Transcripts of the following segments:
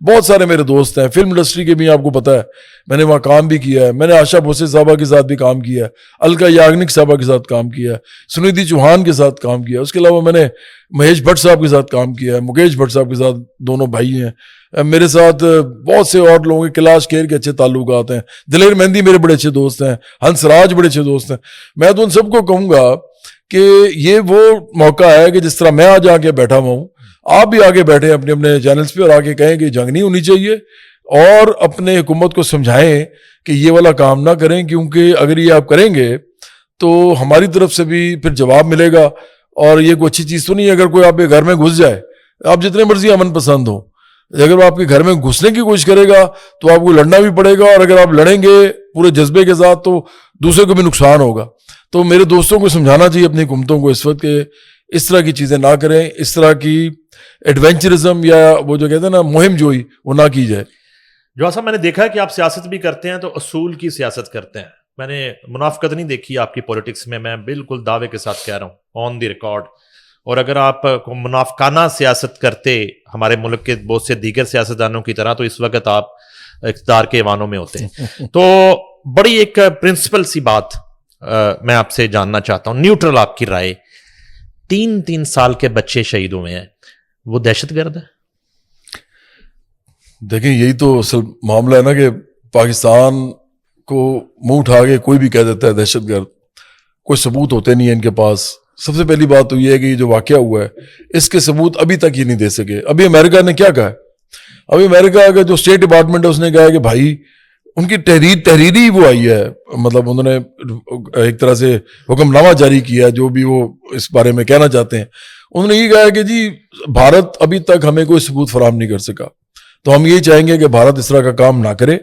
بہت سارے میرے دوست ہیں فلم انڈسٹری کے بھی, آپ کو پتا ہے میں نے وہاں کام بھی کیا ہے, میں نے آشا بھوسلے صاحبہ کے ساتھ بھی کام کیا ہے, الکا یاگنک صاحبہ کے ساتھ کام کیا ہے, سنیدھی چوہان کے ساتھ کام کیا ہے, اس کے علاوہ میں نے مہیش بھٹ صاحب کے ساتھ کام کیا ہے, مکیش بھٹ صاحب کے ساتھ, دونوں بھائی ہیں میرے ساتھ, بہت سے اور لوگوں کے, کیلاش کھیر کے اچھے تعلقات ہیں, دلیر مہندی میرے بڑے اچھے دوست ہیں, ہنس راج بڑے اچھے دوست ہیں. میں تو ان سب کو کہوں گا کہ یہ وہ موقع ہے کہ جس طرح میں آج آ کے بیٹھا ہوا ہوں, آپ بھی آگے بیٹھے اپنے اپنے چینلز پہ اور آ کے کہیں کہ جنگ نہیں ہونی چاہیے, اور اپنے حکومت کو سمجھائیں کہ یہ والا کام نہ کریں, کیونکہ اگر یہ آپ کریں گے تو ہماری طرف سے بھی پھر جواب ملے گا. اور یہ کوئی اچھی چیز تو نہیں ہے اگر کوئی آپ کے گھر میں گھس جائے, آپ جتنے مرضی امن پسند ہو, اگر وہ آپ کے گھر میں گھسنے کی کوشش کرے گا تو آپ کو لڑنا بھی پڑے گا, اور اگر آپ لڑیں گے پورے جذبے کے ساتھ تو دوسرے کو بھی نقصان ہوگا. تو میرے دوستوں کو سمجھانا چاہیے اپنی حکومتوں کو اس وقت کہ اس طرح کی چیزیں نہ کریں, اس طرح کی ایڈونچرزم یا وہ جو کہتے ہیں نا مہم جوئی وہ نہ کی جائے. جو صاحب میں نے دیکھا ہے کہ آپ سیاست بھی کرتے ہیں تو اصول کی سیاست کرتے ہیں, میں نے منافقت نہیں دیکھی آپ کی پولیٹکس میں بالکل دعوے کے ساتھ کہہ رہا ہوں آن دی ریکارڈ. اور اگر آپ منافقانہ سیاست کرتے ہمارے ملک کے بہت سے دیگر سیاستدانوں کی طرح تو اس وقت آپ اقتدار کے ایوانوں میں ہوتے ہیں. تو بڑی ایک پرنسپل سی بات میں آپ سے جاننا چاہتا ہوں, نیوٹرل آپ کی رائے, 3 سال کے بچے شہید ہوئے ہیں, وہ دہشت گرد ہے؟ دیکھیں یہی تو اصل معاملہ ہے نا کہ پاکستان کو منہ اٹھا کے کوئی بھی کہہ دیتا ہے دہشت گرد, کوئی ثبوت ہوتے نہیں ہے ان کے پاس. سب سے پہلی بات تو یہ ہے کہ یہ جو واقعہ ہوا ہے اس کے ثبوت ابھی تک یہ نہیں دے سکے. ابھی امریکہ نے کیا کہا ہے, ابھی امریکہ کا جو اسٹیٹ ڈپارٹمنٹ ہے اس نے کہا ہے کہ بھائی ان کی تحریری وہ آئی ہے, مطلب انہوں نے ایک طرح سے حکم نامہ جاری کیا ہے جو بھی وہ اس بارے میں کہنا چاہتے ہیں. انہوں نے یہ کہا ہے کہ جی بھارت ابھی تک ہمیں کوئی ثبوت فراہم نہیں کر سکا, تو ہم یہ چاہیں گے کہ بھارت اس طرح کا کام نہ کرے,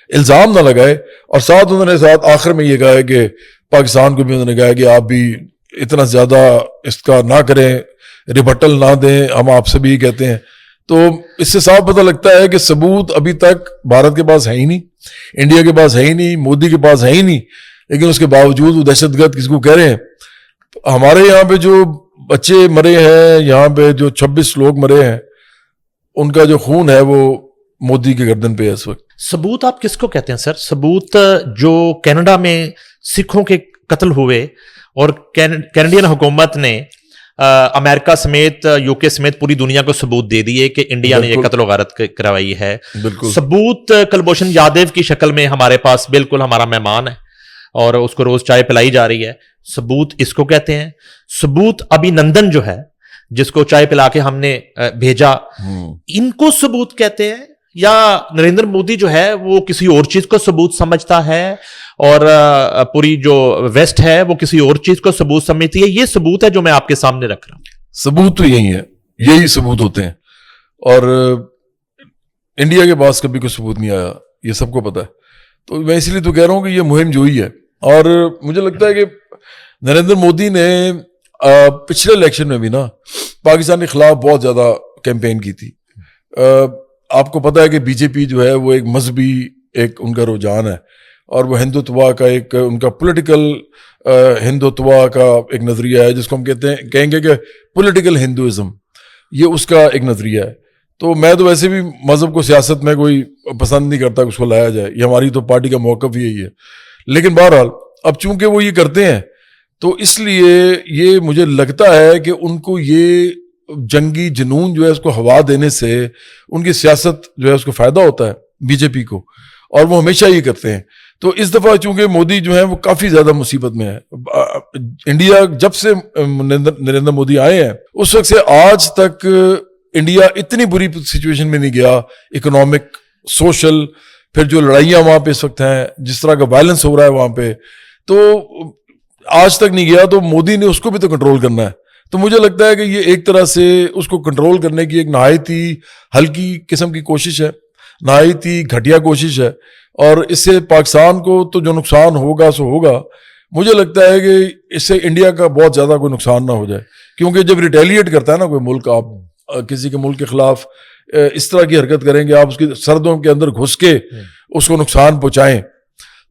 الزام نہ لگائے. اور انہوں نے آخر میں یہ کہا ہے کہ پاکستان کو بھی انہوں نے کہا ہے کہ آپ بھی اتنا زیادہ اس کا نہ کریں, ریبٹل نہ دیں, ہم آپ سے بھی یہ کہتے ہیں. تو اس سے صاف پتہ لگتا ہے کہ ثبوت ابھی تک بھارت کے پاس ہے ہی نہیں, انڈیا کے پاس ہے ہی نہیں, مودی کے پاس ہے ہی نہیں, لیکن اس کے باوجود وہ دہشت گرد کس کو کہہ رہے ہیں. ہمارے یہاں پہ جو بچے مرے ہیں, یہاں پہ جو 26 لوگ مرے ہیں, ان کا جو خون ہے وہ مودی کے گردن پہ ہے اس وقت. ثبوت آپ کس کو کہتے ہیں سر؟ ثبوت جو کینیڈا میں سکھوں کے قتل ہوئے اور کینیڈین حکومت نے امریکہ سمیت یو کے سمیت پوری دنیا کو ثبوت دے دیے کہ انڈیا نے یہ قتل و غارت کروائی ہے. ثبوت کلبھوشن یادو کی شکل میں ہمارے پاس بالکل ہمارا مہمان ہے اور اس کو روز چائے پلائی جا رہی ہے, ثبوت اس کو کہتے ہیں. ثبوت ابھی نندن جو ہے جس کو چائے پلا کے ہم نے بھیجا, ان کو ثبوت کہتے ہیں, یا نریندر مودی جو ہے وہ کسی اور چیز کو ثبوت سمجھتا ہے اور پوری جو ویسٹ ہے وہ کسی اور چیز کو ثبوت سمجھتی ہے؟ یہ ثبوت ہے جو میں آپ کے سامنے رکھ رہا ہوں. ثبوت تو یہی ہے, یہی ثبوت ہوتے ہیں, اور انڈیا کے پاس کبھی کوئی ثبوت نہیں آیا, یہ سب کو پتا ہے. تو میں اس لیے تو کہہ رہا ہوں کہ یہ مہم جوئی ہے. اور مجھے لگتا ہے کہ نریندر مودی نے پچھلے الیکشن میں بھی نا پاکستان کے خلاف بہت زیادہ کیمپین کی تھی. آپ کو پتا ہے کہ بی جے پی جو ہے وہ ایک مذہبی ایک ان کا رجحان ہے, اور وہ ہندوتوا کا ایک ان کا پولیٹیکل ہندوتوا کا ایک نظریہ ہے جس کو ہم کہیں گے کہ پولیٹیکل ہندوازم, یہ اس کا ایک نظریہ ہے. تو میں تو ویسے بھی مذہب کو سیاست میں کوئی پسند نہیں کرتا کہ اس کو لایا جائے, یہ ہماری تو پارٹی کا موقف ہی یہی ہے. لیکن بہرحال اب چونکہ وہ یہ کرتے ہیں تو اس لیے یہ مجھے لگتا ہے کہ ان کو یہ جنگی جنون جو ہے اس کو ہوا دینے سے ان کی سیاست جو ہے اس کو فائدہ ہوتا ہے بی جے پی کو, اور وہ ہمیشہ یہ کرتے ہیں. تو اس دفعہ چونکہ مودی جو ہے وہ کافی زیادہ مصیبت میں ہے. انڈیا جب سے نریندر مودی آئے ہیں اس وقت سے آج تک انڈیا اتنی بری سچویشن میں نہیں گیا, اکنامک, سوشل, پھر جو لڑائیاں وہاں پہ اس وقت ہیں, جس طرح کا وائلنس ہو رہا ہے وہاں پہ, تو آج تک نہیں گیا. تو مودی نے اس کو بھی تو کنٹرول کرنا ہے. تو مجھے لگتا ہے کہ یہ ایک طرح سے اس کو کنٹرول کرنے کی ایک نہایت ہی ہلکی قسم کی کوشش ہے, نہایت ہی گھٹیا کوشش ہے, اور اس سے پاکستان کو تو جو نقصان ہوگا سو ہوگا. مجھے لگتا ہے کہ اس سے انڈیا کا بہت زیادہ کوئی نقصان نہ ہو جائے, کیونکہ جب ریٹیلیٹ کرتا ہے نا کوئی ملک, آپ کسی کے ملک کے خلاف اس طرح کی حرکت کریں گے, آپ اس کی سردوں کے اندر گھس کے اس کو نقصان پہنچائیں,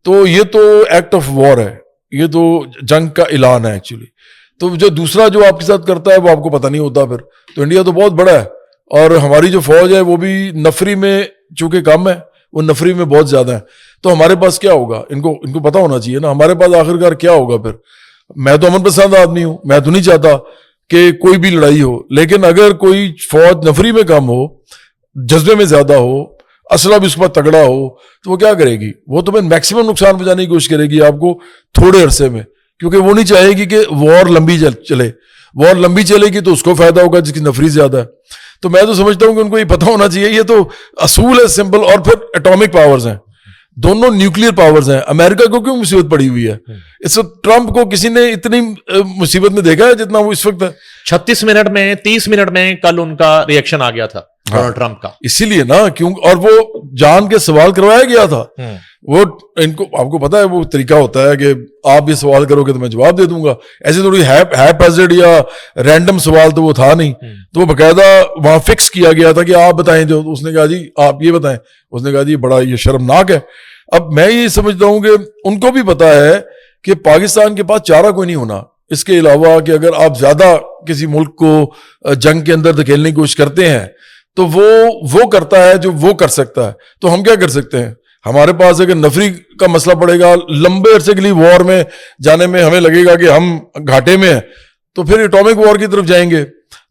تو یہ تو ایکٹ آف وار ہے, یہ تو جنگ کا اعلان ہے ایکچولی. تو جو دوسرا جو آپ کے ساتھ کرتا ہے وہ آپ کو پتہ نہیں ہوتا پھر. تو انڈیا تو بہت بڑا ہے اور ہماری جو فوج ہے وہ بھی نفری میں چونکہ کم ہے, وہ نفری میں بہت زیادہ ہے. تو ہمارے پاس کیا ہوگا, ان کو پتا ہونا چاہیے نا ہمارے پاس آخرکار کیا ہوگا. پھر میں تو امن پسند آدمی ہوں, میں تو نہیں چاہتا کہ کوئی بھی لڑائی ہو, لیکن اگر کوئی فوج نفری میں کم ہو, جذبے میں زیادہ ہو, اسلحہ بھی اس کے بعد تگڑا ہو, تو وہ کیا کرے گی, وہ تو میکسیمم نقصان پہنچانے کی کوشش کرے گی آپ کو تھوڑے عرصے میں, کیونکہ وہ نہیں چاہے گی کہ وار لمبی چلے. وار لمبی چلے گی تو اس کو فائدہ ہوگا جس کی نفری زیادہ ہے. تو میں تو سمجھتا ہوں کہ ان کو یہ پتہ ہونا چاہیے, یہ تو اصول ہے سمپل. اور پھر ایٹامک پاورز ہیں, دونوں نیوکلیئر پاورز ہیں. امریکہ کو کیوں مصیبت پڑی ہوئی ہے, اس وقت ٹرمپ کو کسی نے اتنی مصیبت میں دیکھا ہے جتنا وہ اس وقت ہے. 36 منٹ میں 30 منٹ میں کل ان کا ریئیکشن آ گیا تھا ڈونلڈ ٹرمپ کا, اسی لیے نا کیوں, اور وہ جان کے سوال کروایا گیا تھا. وہ ان کو آپ کو پتا ہے وہ طریقہ ہوتا ہے کہ آپ یہ سوال کرو گے تو میں جواب دے دوں گا, ایسے تھوڑی ہیپیزڈ یا رینڈم سوال تو وہ تھا نہیں. تو وہ باقاعدہ وہاں فکس کیا گیا تھا کہ آپ بتائیں, جو اس نے کہا جی آپ یہ بتائیں, اس نے کہا جی بڑا یہ شرمناک ہے. اب میں یہ سمجھتا ہوں کہ ان کو بھی پتا ہے کہ پاکستان کے پاس چارہ کوئی نہیں ہونا اس کے علاوہ کہ اگر آپ زیادہ کسی ملک کو جنگ کے اندر دھکیلنے کی کوشش کرتے ہیں تو وہ کرتا ہے جو وہ کر سکتا ہے. تو ہم کیا کر سکتے ہیں, ہمارے پاس اگر نفری کا مسئلہ پڑے گا, لمبے عرصے کے لیے وار میں جانے میں ہمیں لگے گا کہ ہم گھاٹے میں ہیں, تو پھر ایٹامک وار کی طرف جائیں گے.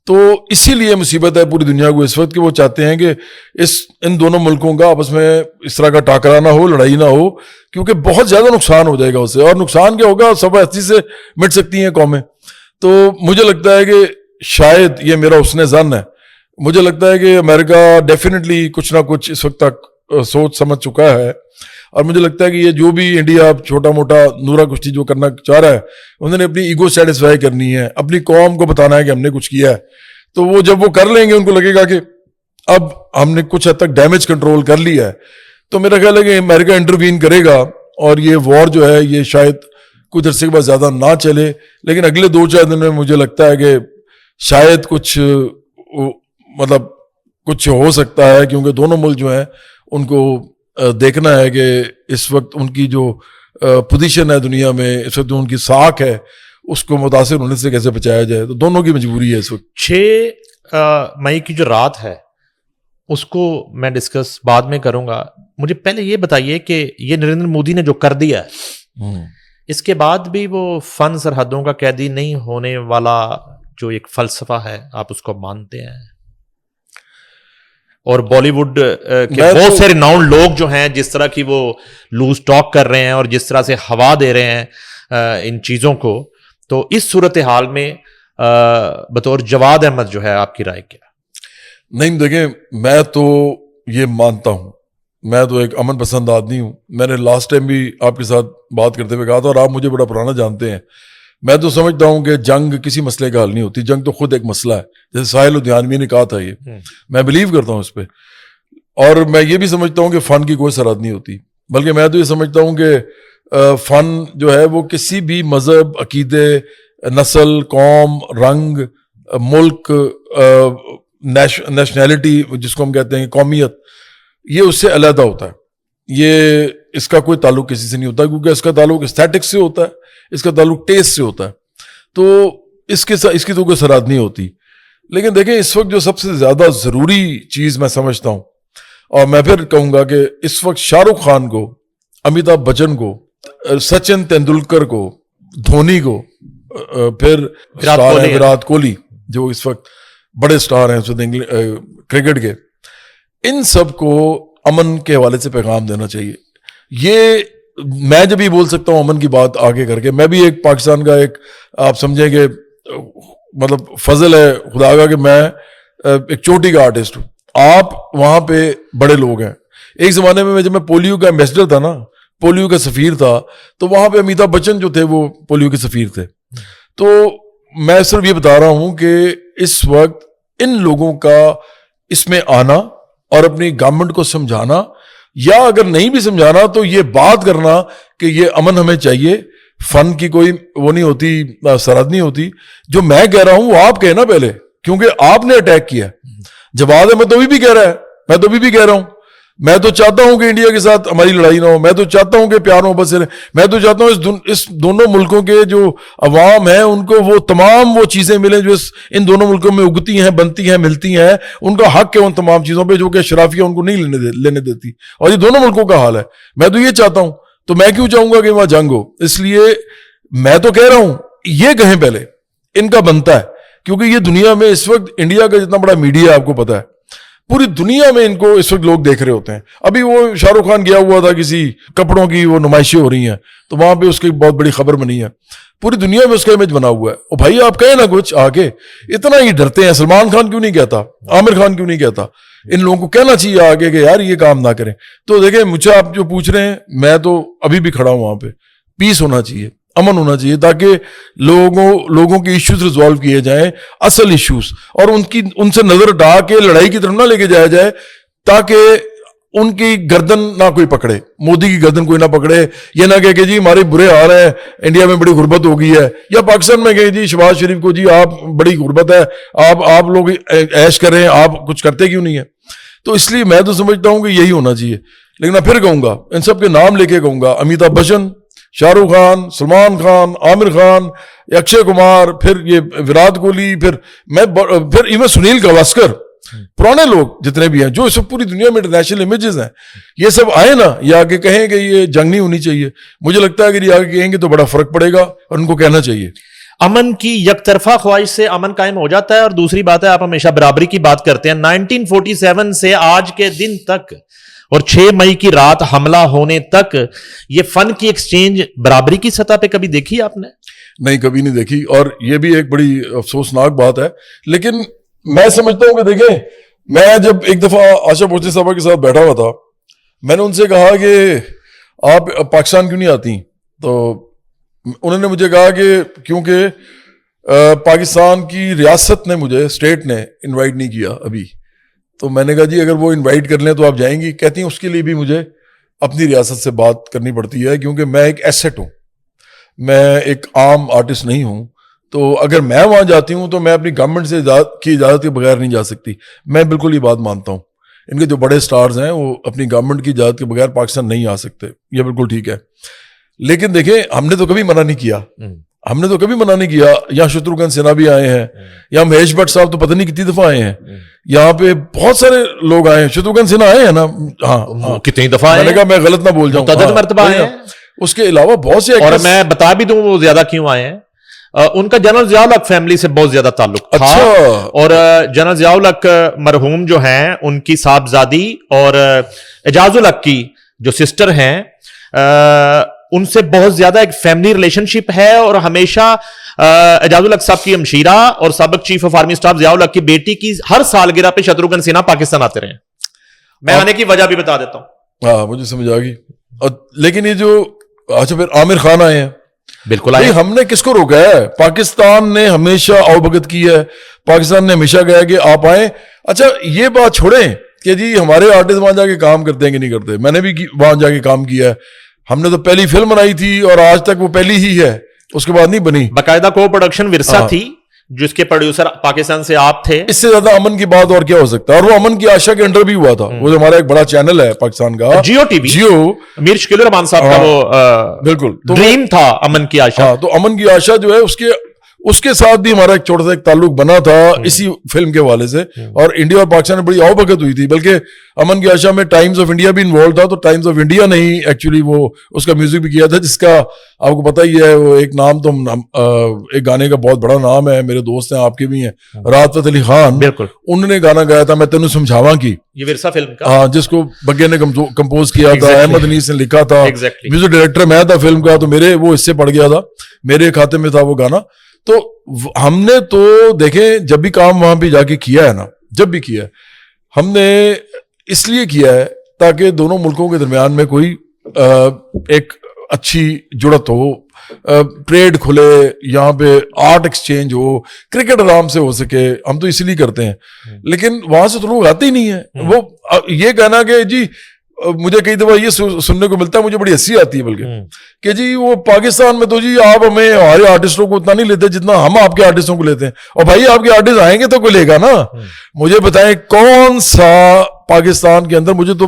تو اسی لیے مصیبت ہے پوری دنیا کو اس وقت کہ وہ چاہتے ہیں کہ ان دونوں ملکوں کا آپس میں اس طرح کا ٹاکرا نہ ہو, لڑائی نہ ہو, کیونکہ بہت زیادہ نقصان ہو جائے گا اس سے. اور نقصان کیا ہوگا, سب ایسی سے مٹ سکتی ہیں قومیں. تو مجھے لگتا ہے کہ شاید یہ میرا حسن ظن ہے, مجھے لگتا ہے کہ امریکہ ڈیفینیٹلی کچھ نہ کچھ اس وقت تک سوچ سمجھ چکا ہے. اور مجھے لگتا ہے کہ یہ جو بھی انڈیا چھوٹا موٹا نورا کشتی جو کرنا چاہ رہا ہے, انہوں نے اپنی ایگو سیٹسفائی کرنی ہے, اپنی قوم کو بتانا ہے کہ ہم نے کچھ کیا ہے. تو وہ جب وہ کر لیں گے, ان کو لگے گا کہ اب ہم نے کچھ حد تک ڈیمیج کنٹرول کر لیا ہے, تو میرا خیال ہے کہ امریکہ انٹروین کرے گا اور یہ وار جو ہے یہ شاید کچھ عرصے کے بعد زیادہ نہ چلے. لیکن اگلے 2-4 دن میں مجھے لگتا ہے کہ شاید کچھ مطلب کچھ ہو سکتا ہے, کیونکہ دونوں ملک جو ہیں ان کو دیکھنا ہے کہ اس وقت ان کی جو پوزیشن ہے دنیا میں, اس وقت جو ان کی ساکھ ہے, اس کو متاثر ہونے سے کیسے بچایا جائے. تو دونوں کی مجبوری ہے اس وقت. 6 مئی کی جو رات ہے اس کو میں ڈسکس بعد میں کروں گا. مجھے پہلے یہ بتائیے کہ یہ نریندر مودی نے جو کر دیا ہے, اس کے بعد بھی وہ فن سرحدوں کا قیدی نہیں ہونے والا جو ایک فلسفہ ہے, آپ اس کو مانتے ہیں؟ اور بالی ووڈ کے بہت سے ریناؤنڈ لوگ جو ہیں جس طرح کی وہ لوز ٹاک کر رہے ہیں اور جس طرح سے ہوا دے رہے ہیں ان چیزوں کو, تو اس صورتحال میں بطور جواد احمد جو ہے آپ کی رائے کیا؟ نہیں دیکھیں, میں تو یہ مانتا ہوں, میں تو ایک امن پسند آدمی ہوں. میں نے لاسٹ ٹائم بھی آپ کے ساتھ بات کرتے ہوئے کہا تھا, اور آپ مجھے بڑا پرانا جانتے ہیں, میں تو سمجھتا ہوں کہ جنگ کسی مسئلے کا حل نہیں ہوتی, جنگ تو خود ایک مسئلہ ہے. جیسے ساحل لدھیانوی نے کہا تھا, یہ میں بلیو کرتا ہوں اس پہ. اور میں یہ بھی سمجھتا ہوں کہ فن کی کوئی سرحد نہیں ہوتی, بلکہ میں تو یہ سمجھتا ہوں کہ فن جو ہے وہ کسی بھی مذہب, عقیدے, نسل, قوم, رنگ, ملک, نیشنلٹی جس کو ہم کہتے ہیں قومیت, یہ اس سے علیحدہ ہوتا ہے. یہ اس کا کوئی تعلق کسی سے نہیں ہوتا, کیونکہ اس کا تعلق اسٹیٹکس سے ہوتا ہے, اس کا تعلق ٹیسٹ سے ہوتا ہے. تو اس کی تو کوئی سرحد نہیں ہوتی. لیکن دیکھیں اس وقت جو سب سے زیادہ ضروری چیز میں سمجھتا ہوں, اور میں پھر کہوں گا کہ اس وقت شاہ رخ خان کو, امیتابھ بچن کو, سچن تندولکر کو, دھونی کو, پھر وراٹ کوہلی جو اس وقت بڑے سٹار ہیں کرکٹ کے, ان سب کو امن کے حوالے سے پیغام دینا چاہیے. یہ میں جب بھی بول سکتا ہوں امن کی بات آگے کر کے, میں بھی ایک پاکستان کا ایک آپ سمجھیں کہ مطلب فضل ہے خدا کا کہ میں ایک چوٹی کا آرٹسٹ ہوں. آپ وہاں پہ بڑے لوگ ہیں. ایک زمانے میں جب میں پولیو کا ایمبیسڈر تھا نا, پولیو کا سفیر تھا, تو وہاں پہ امیتابھ بچن جو تھے وہ پولیو کے سفیر تھے. تو میں صرف یہ بتا رہا ہوں کہ اس وقت ان لوگوں کا اس میں آنا اور اپنی گورنمنٹ کو سمجھانا, یا اگر نہیں بھی سمجھانا تو یہ بات کرنا کہ یہ امن ہمیں چاہیے, فن کی کوئی وہ نہیں ہوتی, سرحد نہیں ہوتی. جو میں کہہ رہا ہوں وہ آپ کہنا پہلے, کیونکہ آپ نے اٹیک کیا. جواد احمد تو بھی کہہ رہا ہے, میں تو بھی کہہ رہا ہوں. میں تو چاہتا ہوں کہ انڈیا کے ساتھ ہماری لڑائی نہ ہو, میں تو چاہتا ہوں کہ پیار محبت سے رہیں, میں تو چاہتا ہوں اس دونوں ملکوں کے جو عوام ہیں ان کو وہ تمام وہ چیزیں ملیں جو ان دونوں ملکوں میں اگتی ہیں, بنتی ہیں, ملتی ہیں. ان کا حق ہے ان تمام چیزوں پہ جو کہ اشرافیہ ان کو نہیں لینے دیتی, اور یہ دونوں ملکوں کا حال ہے. میں تو یہ چاہتا ہوں, تو میں کیوں چاہوں گا کہ وہاں جنگ ہو؟ اس لیے میں تو کہہ رہا ہوں یہ کہیں پہلے ان کا بنتا ہے, کیونکہ یہ دنیا میں اس وقت انڈیا کا جتنا بڑا میڈیا ہے آپ کو پتا ہے, پوری دنیا میں ان کو اس وقت لوگ دیکھ رہے ہوتے ہیں. ابھی وہ شاہ رخ خان گیا ہوا تھا, کسی کپڑوں کی وہ نمائشیں ہو رہی ہیں, تو وہاں پہ اس کی بہت بڑی خبر بنی ہے, پوری دنیا میں اس کا امیج بنا ہوا ہے. اور بھائی آپ کہیں نا کچھ آگے, اتنا ہی ڈرتے ہیں. سلمان خان کیوں نہیں کہتا, عامر خان کیوں نہیں کہتا؟ ان لوگوں کو کہنا چاہیے آگے کہ یار یہ کام نہ کریں. تو دیکھیں مجھے آپ جو پوچھ رہے ہیں, میں تو ابھی بھی کھڑا ہوں وہاں پہ. پیس ہونا چاہیے, امن ہونا چاہیے, تاکہ لوگوں کے ایشوز ریزالو کیے جائیں, اصل ایشوز, اور ان سے نظر ہٹا کے لڑائی کی طرف نہ لے کے جایا جائے, تاکہ ان کی گردن نہ کوئی پکڑے, مودی کی گردن کوئی نہ پکڑے. یہ نہ کہ جی ہمارے برے حال ہیں, انڈیا میں بڑی غربت ہو گئی ہے, یا پاکستان میں کہ جی شہباز شریف کو جی آپ بڑی غربت ہے, آپ لوگ عیش کر رہے ہیں, آپ کچھ کرتے کیوں نہیں ہیں؟ تو اس لیے میں تو سمجھتا ہوں کہ یہی ہونا چاہیے. لیکن میں پھر کہوں گا, ان سب کے نام لے کے کہوں گا, امیتابھ بچن, شاہ رخ خان, سلمان خان, عامر خان, اکشے کمار, پھر یہ وراٹ کوہلی, پھر ایون سنیل گواسکر, پرانے لوگ جتنے بھی ہیں جو اس وقت پوری دنیا میں انٹرنیشنل امیجز ہیں, یہ سب آئے نا, یہ آگے کہیں کہ یہ جنگ نہیں ہونی چاہیے. مجھے لگتا ہے کہ یہ آگے کہیں گے تو بڑا فرق پڑے گا, اور ان کو کہنا چاہیے. امن کی یک طرفہ خواہش سے امن قائم ہو جاتا ہے. اور دوسری بات ہے, آپ ہمیشہ برابری کی بات کرتے ہیں. 1947 سے آج کے دن تک اور 6 مئی کی رات حملہ ہونے تک یہ فن کی ایکسچینج برابری کی سطح پہ کبھی دیکھی آپ نے؟ نہیں, کبھی نہیں دیکھی, اور یہ بھی ایک بڑی افسوسناک بات ہے. لیکن میں سمجھتا ہوں کہ دیکھیں, میں جب ایک دفعہ آشا بھوسلے صاحبہ کے ساتھ بیٹھا ہوا تھا, میں نے ان سے کہا کہ آپ پاکستان کیوں نہیں آتی؟ تو انہوں نے مجھے کہا کہ کیونکہ پاکستان کی ریاست نے مجھے, اسٹیٹ نے انوائٹ نہیں کیا ابھی. تو میں نے کہا جی اگر وہ انوائٹ کر لیں تو آپ جائیں گی؟ کہتی ہیں اس کے لیے بھی مجھے اپنی ریاست سے بات کرنی پڑتی ہے, کیونکہ میں ایک ایسٹ ہوں, میں ایک عام آرٹسٹ نہیں ہوں. تو اگر میں وہاں جاتی ہوں تو میں اپنی گورنمنٹ سے کی اجازت کے بغیر نہیں جا سکتی. میں بالکل یہ بات مانتا ہوں, ان کے جو بڑے سٹارز ہیں وہ اپنی گورنمنٹ کی اجازت کے بغیر پاکستان نہیں آ سکتے, یہ بالکل ٹھیک ہے. لیکن دیکھیں ہم نے تو کبھی منع نہیں کیا, یہاں شتروگھن سنہا بھی آئے ہیں, یہاں مہیش بھٹ صاحب تو پتہ نہیں کتنی دفعہ آئے ہیں, یہاں پہ بہت سارے لوگ آئے ہیں. شتروگھن سنہا آئے ہیں نا, ہاں کتنی دفعہ میں نے کہا میں غلط نہ بول جاؤں, متعدد مرتبہ آئے ہیں. اس کے علاوہ بہت سے, اور میں بتا بھی دوں وہ زیادہ کیوں آئے ہیں. ان کا جنرل ضیاء الحق فیملی سے بہت زیادہ تعلق تھا. اور جنرل ضیاء الحق مرحوم جو ہیں, ان کی صاحبزادی اور اعجاز الحق کی جو سسٹر ہیں, ان سے بہت زیادہ ایک فیملی ریلیشن شپ ہے. اور ہمیشہ اعجاز الحق صاحب کی ہمشیرہ اور سابق chief of army staff Zia الحق کی بیٹی کی ہر سالگرہ پہ شتروگھن سنہا پاکستان آتے رہے. میں آنے کی وجہ بھی بتا دیتا ہوں. ہاں مجھے سمجھ آ گئی. لیکن یہ جو اچھا پھر عامر خان آئے ہیں, بالکل آئے. ہم نے کس کو روکا ہے؟ پاکستان نے ہمیشہ آؤ بھگت کی ہے, پاکستان نے ہمیشہ کہا کہ آپ آئیں. اچھا یہ بات چھوڑیں کہ جی ہمارے آرٹسٹ وہاں جا کے کام کرتے ہیں کہ نہیں کرتے. میں نے بھی وہاں جا کے کام کیا ہے. ہم نے تو پہلی فلم بنائی تھی اور آج تک وہ پہلی ہی ہے, اس کے بعد نہیں بنی. باقاعدہ کو پروڈکشن ورثہ تھی جس کے پروڈیوسر پاکستان سے آپ تھے. اس سے زیادہ امن کی بات اور کیا ہو سکتا ہے؟ اور وہ امن کی آشا کے انڈر بھی ہوا تھا. وہ ہمارا ایک بڑا چینل ہے پاکستان کا, جیو ٹی وی, جیو, امیر شکیل الرحمان صاحب کا وہ بالکل ڈریم تھا امن کی آشا. تو امن کی آشا جو ہے اس کے ساتھ بھی ہمارا ایک چھوٹا سا ایک تعلق بنا تھا اسی فلم کے حوالے سے. اور انڈیا اور پاکستان میں بڑی آؤ بھگت ہوئی تھی. بلکہ امن کی آشا میں ٹائمز آف انڈیا بھی انوالو تھا. تو ٹائمز آف انڈیا نے ہی ایکچولی وہ اس کا میوزک بھی کیا تھا, جس کا آپ کو پتہ ہی ہے. وہ ایک نام تو ایک گانے کا بہت بڑا نام ہے, میرے دوست ہیں آپ کے بھی ہیں, راحت فتح علی خان. بالکل انہوں نے گانا گایا تھا میں تینوں سمجھاواں کی, یہ ورثہ فلم کا, ہاں, جس کو بگے نے کمپوز کیا تھا, احمد انیس نے لکھا تھا, میوزک ڈائریکٹر میں تھا فلم کا. تو میرے وہ اس سے پڑ گیا تھا, میرے کھاتے میں تھا وہ گانا. تو ہم نے تو دیکھیں جب بھی کام وہاں پہ جا کے کیا ہے نا, جب بھی کیا ہے ہم نے اس لیے کیا ہے تاکہ دونوں ملکوں کے درمیان میں کوئی ایک اچھی جڑت ہو, ٹریڈ کھلے, یہاں پہ آرٹ ایکسچینج ہو, کرکٹ آرام سے ہو سکے. ہم تو اسی لیے کرتے ہیں. لیکن وہاں سے تو لوگ آتے ہی نہیں ہیں. وہ یہ کہنا کہ جی مجھے کئی دفعہ یہ سننے کو ملتا ہے, مجھے بڑی ہنسی آتی ہے بلکہ, کہ جی وہ پاکستان میں تو جی آپ ہمیں ہمارے آرٹسٹوں کو اتنا نہیں لیتے جتنا ہم آپ کے آرٹسٹوں کو لیتے ہیں. اور بھائی آپ کے آرٹسٹ آئیں گے تو کوئی لے گا نا. مجھے بتائیں کون سا پاکستان کے اندر, مجھے تو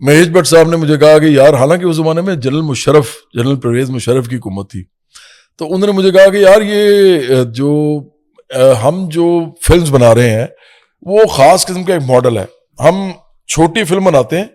مہیش بٹ صاحب نے مجھے کہا کہ یار حالانکہ اس زمانے میں جنرل پرویز مشرف کی حکومت تھی, تو انہوں نے مجھے کہا کہ یار یہ جو ہم جو فلمز بنا رہے ہیں وہ خاص قسم کا ایک ماڈل ہے. ہم چھوٹی فلم بناتے ہیں,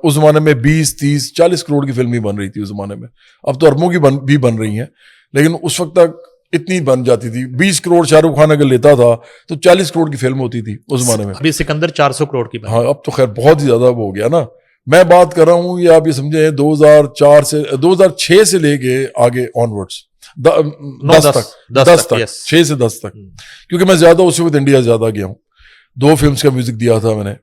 اس زمانے میں 20, 30, 40 کروڑ کی فلم ہی بن رہی تھی اس زمانے میں, اب تو اربوں کی بھی بن رہی ہیں, لیکن اس وقت تک اتنی بن جاتی تھی. 20 کروڑ شاہ رخ خان اگر لیتا تھا تو 40 کروڑ کی فلم ہوتی تھی اس زمانے میں. ابھی سکندر 400 کروڑ کی ہاں اب تو خیر بہت ہی زیادہ وہ ہو گیا نا. میں بات کر رہا ہوں یہ آپ یہ سمجھیں 2006 سے لے کے آگے آنورڈس 10 تک 6 سے 10 تک, کیونکہ میں زیادہ اسی وقت انڈیا زیادہ گیا ہوں, 2 فلمز کا میوزک دیا تھا میں نے.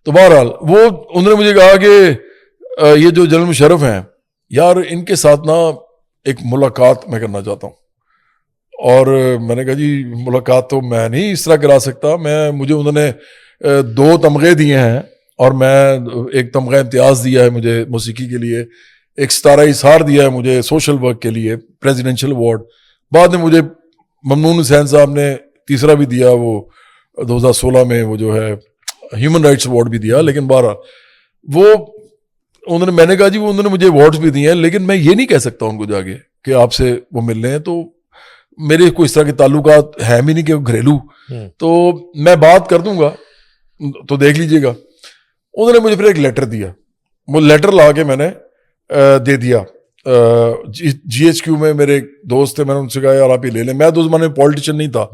تو بہرحال وہ انہوں نے مجھے کہا کہ یہ جو جنرل مشرف ہیں یار ان کے ساتھ نا ایک ملاقات میں کرنا چاہتا ہوں. اور میں نے کہا جی ملاقات تو میں نہیں اس طرح کرا سکتا, مجھے انہوں نے 2 تمغے دیے ہیں, اور میں ایک تمغہ امتیاز دیا ہے مجھے موسیقی کے لیے, ایک ستارہ اثار دیا ہے مجھے سوشل ورک کے لیے پریزیڈنشل ایوارڈ, بعد میں مجھے ممنون حسین صاحب نے تیسرا بھی دیا, وہ 2016 میں وہ جو ہے ہیومن رائٹس ایوارڈ بھی دیا. لیکن بہرحال وہ میں نے کہا جی وہ انہوں نے مجھے ایوارڈز بھی دیے ہیں, لیکن میں یہ نہیں کہہ سکتا ان کو جا کے کہ آپ سے وہ مل رہے ہیں, تو میرے کوئی اس طرح کے تعلقات ہیں بھی نہیں کہ گھریلو, تو میں بات کر دوں گا تو دیکھ لیجئے گا. انہوں نے مجھے پھر ایک لیٹر دیا, وہ لیٹر لا کے میں نے دے دیا. GHQ میں میرے ایک دوست تھے, میں نے ان سے کہا یار آپ یہ لے لیں. میں تو اس زمانے میں پولیٹیشین نہیں تھا,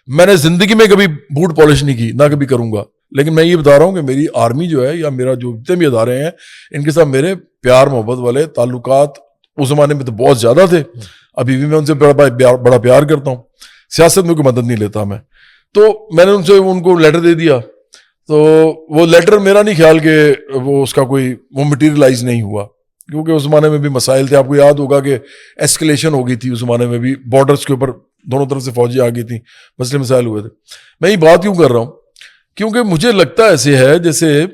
میں نے زندگی میں کبھی بوٹ پالش نہیں کی, نہ کبھی کروں گا, لیکن میں یہ بتا رہا ہوں کہ میری آرمی جو ہے یا میرا جو جتنے بھی ادارے ہیں ان کے ساتھ میرے پیار محبت والے تعلقات اس زمانے میں تو بہت زیادہ تھے. ابھی بھی میں ان سے بڑا پیار کرتا ہوں, سیاست میں کوئی مدد نہیں لیتا میں. تو میں نے ان کو لیٹر دے دیا, تو وہ لیٹر میرا نہیں خیال کہ وہ اس کا کوئی وہ مٹیریلائز نہیں ہوا, کیونکہ اس زمانے میں بھی مسائل تھے. آپ کو یاد ہوگا کہ ایسکلیشن ہو گئی تھی اس زمانے میں بھی, بارڈرز کے اوپر دونوں طرف سے فوجی آ گئی تھیں, مسئلے مسائل ہوئے تھے. میں یہ بات کیوں کر رہا ہوں, کیونکہ مجھے لگتا ایسے ہے جیسے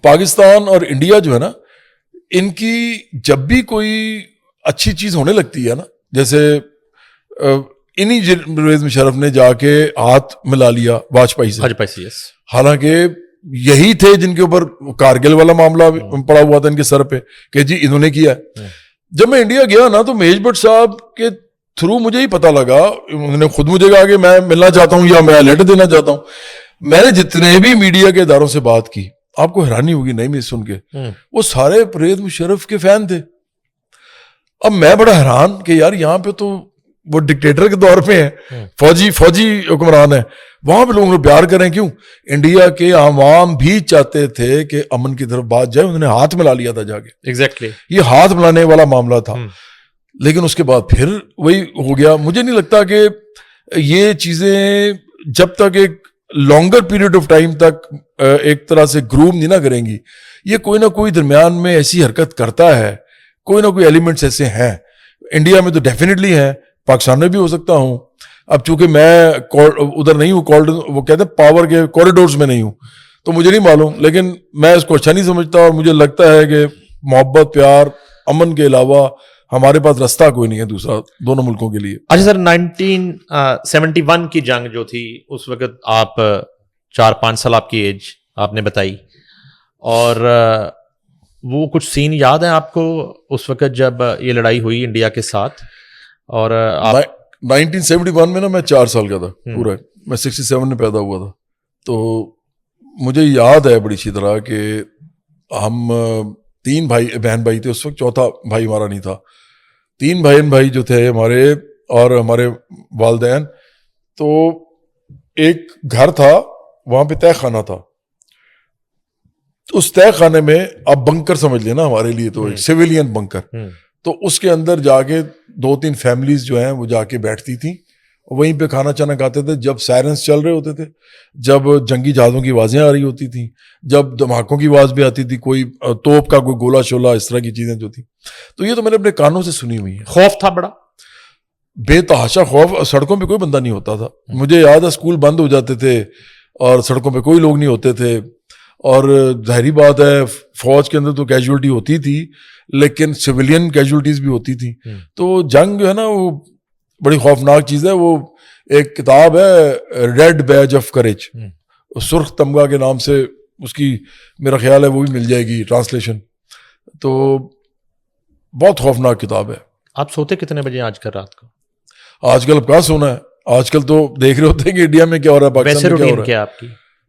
پاکستان اور انڈیا جو ہے نا, ان کی جب بھی کوئی اچھی چیز ہونے لگتی ہے نا, جیسے انہی پرویز مشرف نے جا کے ہاتھ ملا لیا واجپئی سے, حالانکہ یہی تھے جن کے اوپر کارگل والا معاملہ پڑا ہوا تھا ان کے سر پہ کہ جی انہوں نے کیا ہے. جب میں انڈیا گیا نا تو مہیش بٹ صاحب کے تھرو مجھے ہی پتا لگا, انہوں نے خود مجھے کہا کہ میں ملنا چاہتا ہوں یا میں لیٹر دینا چاہتا ہوں. میں نے جتنے بھی میڈیا کے اداروں سے بات کی, آپ کو حیرانی ہوگی نہیں میں سن کے, وہ سارے پرویز مشرف کے فین تھے. اب میں بڑا حیران کہ یار یہاں پہ تو وہ ڈکٹیٹر کے دور پہ ہیں, فوجی حکمران ہیں, وہاں پہ لوگوں کو پیار کریں کیوں؟ انڈیا کے عوام بھی چاہتے تھے کہ امن کی طرف بات جائے, انہوں نے ہاتھ ملا لیا تھا جا کے. ایگزیکٹلی یہ ہاتھ ملانے والا معاملہ تھا. لیکن اس کے بعد پھر وہی ہو گیا. مجھے نہیں لگتا کہ یہ چیزیں جب تک ایک لانگر پیریڈ آف ٹائم تک ایک طرح سے گروم نہیں نہ کریں گی, یہ کوئی نہ کوئی درمیان میں ایسی حرکت کرتا ہے, کوئی نہ کوئی ایلیمنٹس ایسے ہیں. انڈیا میں تو ڈیفینیٹلی ہیں, پاکستان میں بھی ہو سکتا ہوں. اب چونکہ میں ادھر نہیں ہوں, وہ کہتے ہیں پاور کے کوریڈورز میں نہیں ہوں, تو مجھے نہیں معلوم, لیکن میں اس کو اچھا نہیں سمجھتا. اور مجھے لگتا ہے کہ محبت, پیار, امن کے علاوہ ہمارے پاس رستہ کوئی نہیں ہے دوسرا دونوں ملکوں کے لیے. اچھا سر, 1971 کی جنگ جو تھی اس وقت آپ 4-5 سال آپ کی ایج آپ نے بتائی, اور وہ کچھ سین یاد ہیں آپ کو اس وقت جب یہ لڑائی ہوئی انڈیا کے ساتھ؟ اور 1971 میں نا میں 4 سال کا تھا پورا, میں 67 میں پیدا ہوا تھا. تو مجھے یاد ہے بڑی اچھی طرح کہ ہم 3 بہن بھائی تھے اس وقت, چوتھا بھائی ہمارا نہیں تھا. 3 بھائی جو تھے ہمارے اور ہمارے والدین, تو ایک گھر تھا وہاں پہ تہ خانہ تھا. اس تہ خانے میں آپ بنکر سمجھ لینا ہمارے لیے تو ایک سویلین بنکر, تو اس کے اندر جا کے 2-3 فیملیز جو ہیں وہ جا کے بیٹھتی تھیں, وہیں پہ کھانا چانا کھاتے تھے. جب سائرنس چل رہے ہوتے تھے, جب جنگی جہازوں کی آوازیں آ رہی ہوتی تھیں, جب دھماکوں کی آواز بھی آتی تھی, کوئی توپ کا کوئی گولا شولا اس طرح کی چیزیں جو تھیں, تو یہ تو میں نے اپنے کانوں سے سنی ہوئی ہے. خوف تھا بڑا, بے تحاشا خوف. سڑکوں پہ کوئی بندہ نہیں ہوتا تھا. مجھے یاد ہے اسکول بند ہو جاتے تھے اور سڑکوں پہ کوئی لوگ نہیں ہوتے تھے, اور ظاہری بات ہے فوج کے اندر تو کیجولٹی ہوتی تھی, لیکن سویلین کیجولٹیز بھی ہوتی تھی. تو جنگ جو ہے نا وہ بڑی خوفناک چیز ہے. وہ ایک کتاب ہے ریڈ بیج آف کریج, سرخ تمغہ کے نام سے اس کی میرا خیال ہے وہ بھی مل جائے گی ٹرانسلیشن. تو بہت خوفناک کتاب ہے. آپ سوتے کتنے بجے آج کل رات کو؟ آج کل اب کہاں سونا ہے, آج کل تو دیکھ رہے ہوتے ہیں کہ انڈیا میں کیا ہو رہا ہے, پاکستان میں کیا ہو رہا ہے. کیا آپ کی؟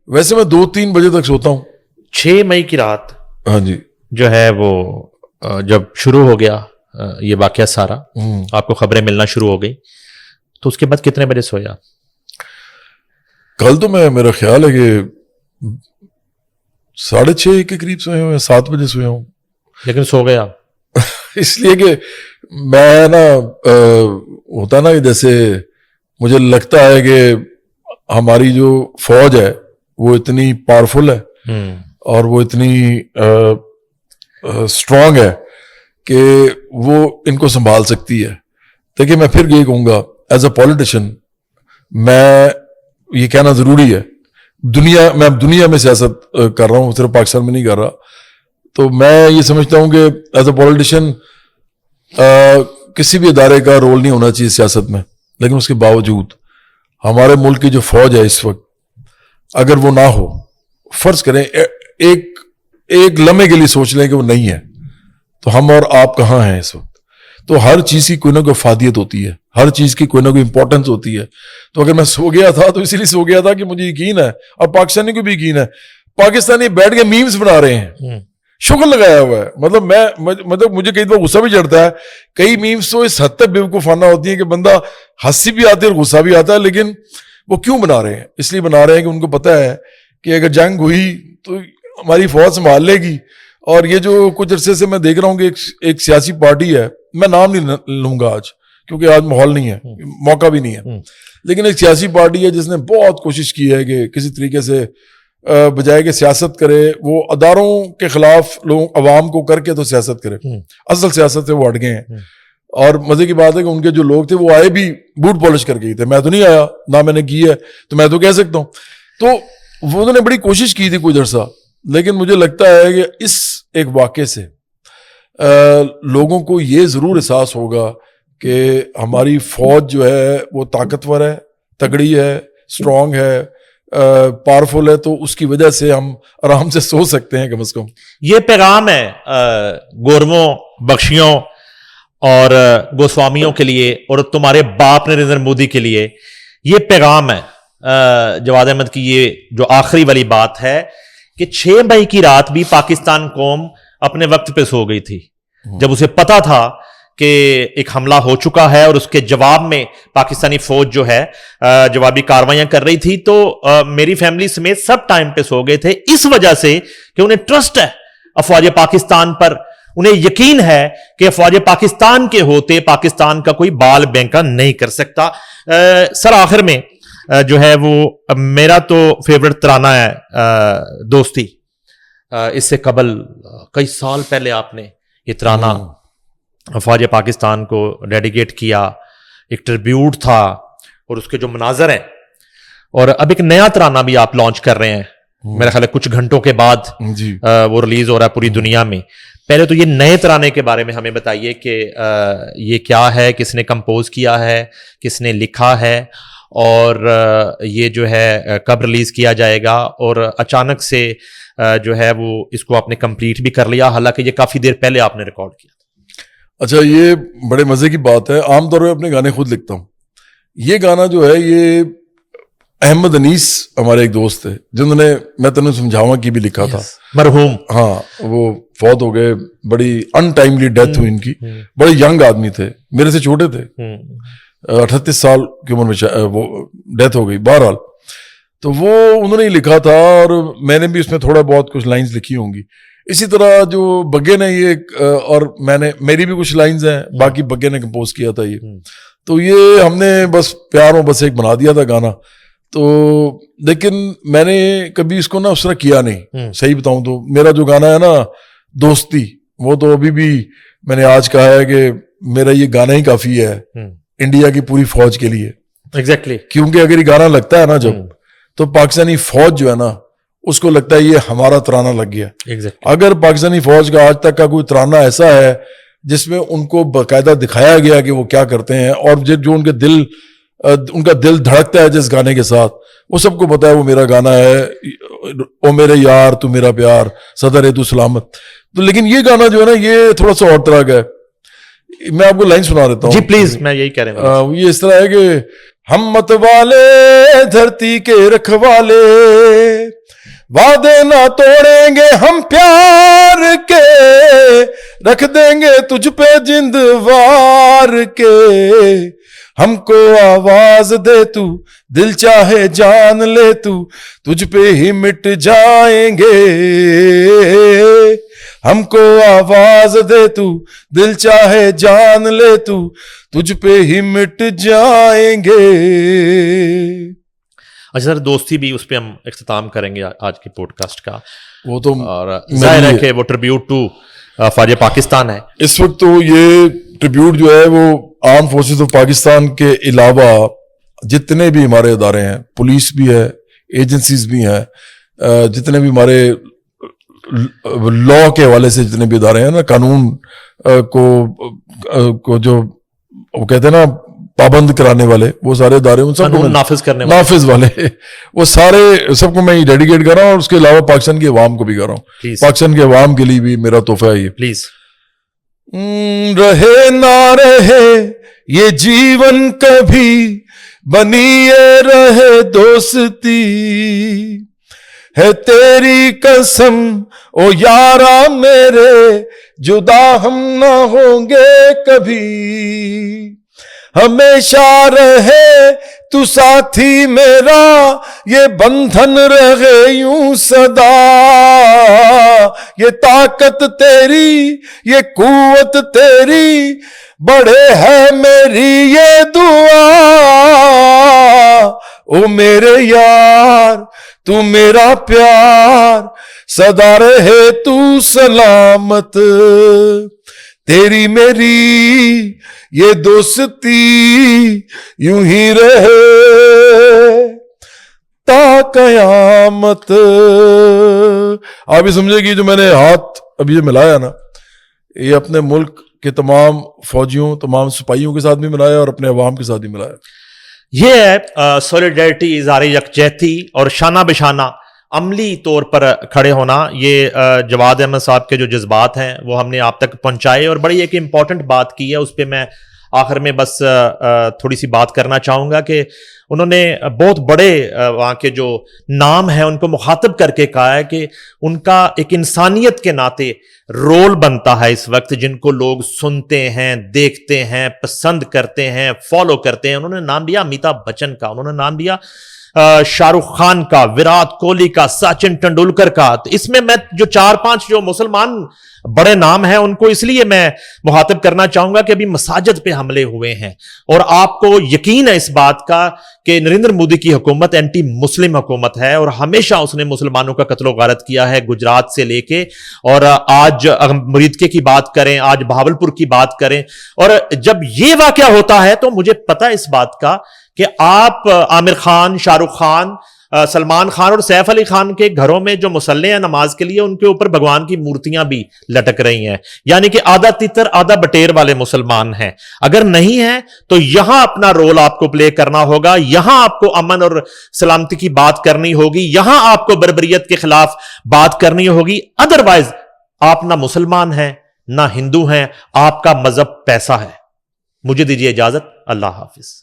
ویسے میں 2-3 بجے تک سوتا ہوں. 6 مئی کی رات ہاں جی جو ہے وہ جب شروع ہو گیا یہ واقعہ سارا, آپ کو خبریں ملنا شروع ہو گئی, تو اس کے بعد کتنے بجے سویا؟ کل تو میں میرا خیال ہے کہ 6:30 کے قریب سویا ہوں, 7 بجے سویا ہوں. لیکن سو گیا اس لیے کہ میں نا ہوتا نا کہ جیسے مجھے لگتا ہے کہ ہماری جو فوج ہے وہ اتنی پاورفل ہے اور وہ اتنی اسٹرانگ ہے کہ وہ ان کو سنبھال سکتی ہے. دیکھیے میں پھر یہ کہوں گا ایز اے پولیٹیشین, میں یہ کہنا ضروری ہے, میں اب دنیا میں سیاست کر رہا ہوں, صرف پاکستان میں نہیں کر رہا, تو میں یہ سمجھتا ہوں کہ ایز اے پولیٹیشین کسی بھی ادارے کا رول نہیں ہونا چاہیے سیاست میں, لیکن اس کے باوجود ہمارے ملک کی جو فوج ہے اس وقت, اگر وہ نہ ہو, فرض کریں ایک لمحے کے لیے سوچ لیں کہ وہ نہیں ہے, تو ہم اور آپ کہاں ہیں اس وقت. تو ہر چیز کی کوئی نہ کوئی افادیت ہوتی ہے, ہر چیز کی کوئی نہ کوئی امپورٹنس ہوتی ہے. تو اگر میں سو گیا تھا تو اسی لیے سو گیا تھا کہ مجھے یقین ہے, اور پاکستانی کو بھی یقین ہے, پاکستانی بیٹھ کے میمز بنا رہے ہیں, شکر لگایا ہوا ہے. مطلب مجھے کئی دفعہ غصہ بھی چڑھتا ہے, کئی میمز تو اس حد تک بیوقوفانہ ہوتی ہیں کہ بندہ ہنسی بھی آتی ہے اور غصہ بھی آتا ہے, لیکن وہ کیوں بنا رہے ہیں؟ اس لیے بنا رہے ہیں کہ ان کو پتہ ہے کہ اگر جنگ ہوئی تو ہماری فوج سنبھال لے گی. اور یہ جو کچھ عرصے سے میں دیکھ رہا ہوں کہ ایک سیاسی پارٹی ہے, میں نام نہیں لوں گا آج کیونکہ آج ماحول نہیں ہے, موقع بھی نہیں ہے, لیکن ایک سیاسی پارٹی ہے جس نے بہت کوشش کی ہے کہ کسی طریقے سے بجائے کہ سیاست کرے, وہ اداروں کے خلاف لوگ عوام کو کر کے تو سیاست کرے, اصل سیاست سے وہ ہٹ گئے ہیں. اور مزے کی بات ہے کہ ان کے جو لوگ تھے وہ آئے بھی بوٹ پالش کر گئے تھے, میں تو نہیں آیا, نہ میں نے کی ہے, تو میں تو کہہ سکتا ہوں. تو وہ انہوں نے بڑی کوشش کی تھی کچھ عرصہ, لیکن مجھے لگتا ہے کہ اس ایک واقعے سے لوگوں کو یہ ضرور احساس ہوگا کہ ہماری فوج جو ہے وہ طاقتور ہے, تگڑی ہے, اسٹرانگ ہے, پاورفل ہے, تو اس کی وجہ سے ہم آرام سے سو سکتے ہیں کم از کم. یہ پیغام ہے گورموں, بخشیوں اور گوسوامیوں کے لیے, اور تمہارے باپ نریندر مودی کے لیے یہ پیغام ہے جواد احمد کی. یہ جو آخری والی بات ہے کہ 6 مئی کی رات بھی پاکستان قوم اپنے وقت پہ سو گئی تھی, جب اسے پتا تھا کہ ایک حملہ ہو چکا ہے اور اس کے جواب میں پاکستانی فوج جو ہے جوابی کاروائیاں کر رہی تھی. تو میری فیملی سمیت سب ٹائم پہ سو گئے تھے, اس وجہ سے کہ انہیں ٹرسٹ ہے افواج پاکستان پر, انہیں یقین ہے کہ افواج پاکستان کے ہوتے پاکستان کا کوئی بال بینکا نہیں کر سکتا. سر آخر میں جو ہے وہ میرا تو فیورٹ ترانہ ہے دوستی. اس سے قبل کئی سال پہلے آپ نے یہ ترانہ افواج پاکستان کو ڈیڈیکیٹ کیا, ایک ٹربیوٹ تھا, اور اس کے جو مناظر ہیں, اور اب ایک نیا ترانہ بھی آپ لانچ کر رہے ہیں, میرا خیال ہے کچھ گھنٹوں کے بعد وہ ریلیز ہو رہا ہے پوری دنیا میں. پہلے تو یہ نئے ترانے کے بارے میں ہمیں بتائیے کہ یہ کیا ہے, کس نے کمپوز کیا ہے, کس نے لکھا ہے, اور یہ جو ہے کب ریلیز کیا جائے گا, اور اچانک سے جو ہے وہ اس کو آپ نے کمپلیٹ بھی کر لیا, حالانکہ یہ کافی دیر پہلے آپ نے ریکارڈ کیا. اچھا, یہ بڑے مزے کی بات ہے. عام طور پہ اپنے گانے خود لکھتا ہوں. یہ گانا جو ہے یہ احمد انیس ہمارے ایک دوست تھے جنہوں نے میں تمہیں سمجھاواں کی بھی لکھا تھا, مرحوم. ہاں, وہ فوت ہو گئے, بڑی ان ٹائملی ڈیتھ ہوئی ان کی. بڑے ینگ آدمی تھے, میرے سے چھوٹے تھے, 38 سال کی عمر میں وہ ڈیتھ ہو گئی. بہرحال تو وہ انہوں نے ہی لکھا تھا, اور میں نے بھی اس میں تھوڑا بہت کچھ لائنز لکھی ہوں گی. اسی طرح جو بگے نے یہ, اور میری بھی کچھ لائنز ہیں, باقی بگے نے کمپوز کیا تھا یہ. تو یہ ہم نے بس پیاروں بس ایک بنا دیا تھا گانا. تو لیکن میں نے کبھی اس کو نا اس طرح کیا نہیں, صحیح بتاؤں تو. میرا جو گانا ہے نا دوستی, وہ تو ابھی بھی میں نے آج کہا ہے کہ میرا یہ گانا ہی کافی ہے انڈیا کی پوری فوج کے لیے. ایگزیکٹلی, کیونکہ اگر یہ گانا لگتا ہے نا جب, تو پاکستانی فوج جو ہے نا اس کو لگتا ہے یہ ہمارا ترانہ لگ گیا. اگر پاکستانی فوج کا آج تک کا کوئی ترانہ ایسا ہے جس میں ان کو باقاعدہ دکھایا گیا کہ وہ کیا کرتے ہیں, اور جو ان کے دل ان کا دل دھڑکتا ہے جس گانے کے ساتھ, وہ سب کو پتا ہے وہ میرا گانا ہے, او میرے یار تو میرا پیار صدر ہے تو سلامت. تو لیکن یہ گانا جو ہے نا یہ تھوڑا سا اور طرح کا ہے. میں آپ کو لائن سنا دیتا ہوں. جی پلیز, میں یہی کہہ رہا ہوں. یہ اس طرح ہے کہ ہم مت والے دھرتی کے رکھوالے, وعدے نہ توڑیں گے ہم پیار کے, رکھ دیں گے تجھ پہ جند وار کے, ہم کو آواز دے تو دل چاہے جان لے تو, تجھ پہ ہی مٹ جائیں گے, ہم کو آواز دے تو دل چاہے جان لے تو, تجھ پہ ہی مٹ جائیں گے. اچھا سر, دوستی بھی اس پہ ہم اختتام کریں گے آج کی پوڈ کاسٹ کا. وہ تو اور ظاہر ہے کہ وہ ٹریبیوٹ ٹو فوج پاکستان ہے. اس وقت تو یہ ٹریبیوٹ جو ہے وہ آرم فورسز آف پاکستان کے علاوہ جتنے بھی ہمارے ادارے ہیں, پولیس بھی ہے, ایجنسیز بھی ہیں, جتنے بھی ہمارے لا کے حوالے سے جتنے بھی ادارے ہیں نا, قانون کو جو وہ کہتے ہیں نا پابند کرانے والے, وہ سارے ادارے, ان سب کو نافذ والے, وہ سارے سب کو میں ڈیڈیکیٹ کر رہا ہوں, اور اس کے علاوہ پاکستان کی عوام کو بھی کر رہا ہوں. پاکستان کی عوام کے لیے بھی میرا تحفہ ہے یہ. پلیز. رہے نہ رہے یہ جیون کبھی, بنی رہے دوستی, ہے تیری قسم او یارا میرے, جدا ہم نہ ہوں گے کبھی, ہمیشہ رہے تو ساتھی میرا, یہ بندھن رہے یوں صدا, یہ طاقت تیری یہ قوت تیری, بڑے ہے میری یہ دعا, او میرے یار تو میرا پیار, سدا رہے تو سلامت, تیری میری یہ دوستی یوں ہی رہے تا قیامت. آپ یہ سمجھے کہ جو میں نے ہاتھ ابھی یہ ملایا نا, یہ اپنے ملک کے تمام فوجیوں, تمام سپاہیوں کے ساتھ بھی ملایا اور اپنے عوام کے ساتھ بھی ملایا. یہ ہے سولیڈیرٹی, اظہار یکجہتی اور شانہ بشانہ عملی طور پر کھڑے ہونا. یہ جواد احمد صاحب کے جو جذبات ہیں وہ ہم نے آپ تک پہنچائے, اور بڑی ایک امپورٹنٹ بات کی ہے, اس پہ میں آخر میں بس تھوڑی سی بات کرنا چاہوں گا کہ انہوں نے بہت بڑے وہاں کے جو نام ہیں ان کو مخاطب کر کے کہا ہے کہ ان کا ایک انسانیت کے ناطے رول بنتا ہے اس وقت, جن کو لوگ سنتے ہیں, دیکھتے ہیں, پسند کرتے ہیں, فالو کرتے ہیں. انہوں نے نام لیا امیتابھ بچن کا, انہوں نے نام لیا شاہ رخ خان کا, وراٹ کوہلی کا, سچن ٹنڈولکر کا. تو اس میں جو 4-5 جو مسلمان بڑے نام ہیں ان کو اس لیے میں مخاطب کرنا چاہوں گا کہ ابھی مساجد پہ حملے ہوئے ہیں, اور آپ کو یقین ہے اس بات کا کہ نریندر مودی کی حکومت اینٹی مسلم حکومت ہے, اور ہمیشہ اس نے مسلمانوں کا قتل و غارت کیا ہے, گجرات سے لے کے. اور آج مریدکے کی بات کریں, آج بہاولپور کی بات کریں, اور جب یہ واقعہ ہوتا ہے تو مجھے پتا اس بات کا کہ آپ عامر خان, شاہ رخ خان, سلمان خان اور سیف علی خان کے گھروں میں جو مصلے ہیں نماز کے لیے, ان کے اوپر بھگوان کی مورتیاں بھی لٹک رہی ہیں. یعنی کہ آدھا تتر آدھا بٹیر والے مسلمان ہیں. اگر نہیں ہیں تو یہاں اپنا رول آپ کو پلے کرنا ہوگا, یہاں آپ کو امن اور سلامتی کی بات کرنی ہوگی, یہاں آپ کو بربریت کے خلاف بات کرنی ہوگی. ادروائز آپ نہ مسلمان ہیں نہ ہندو ہیں, آپ کا مذہب پیسہ ہے. مجھے دیجیے اجازت, اللہ حافظ.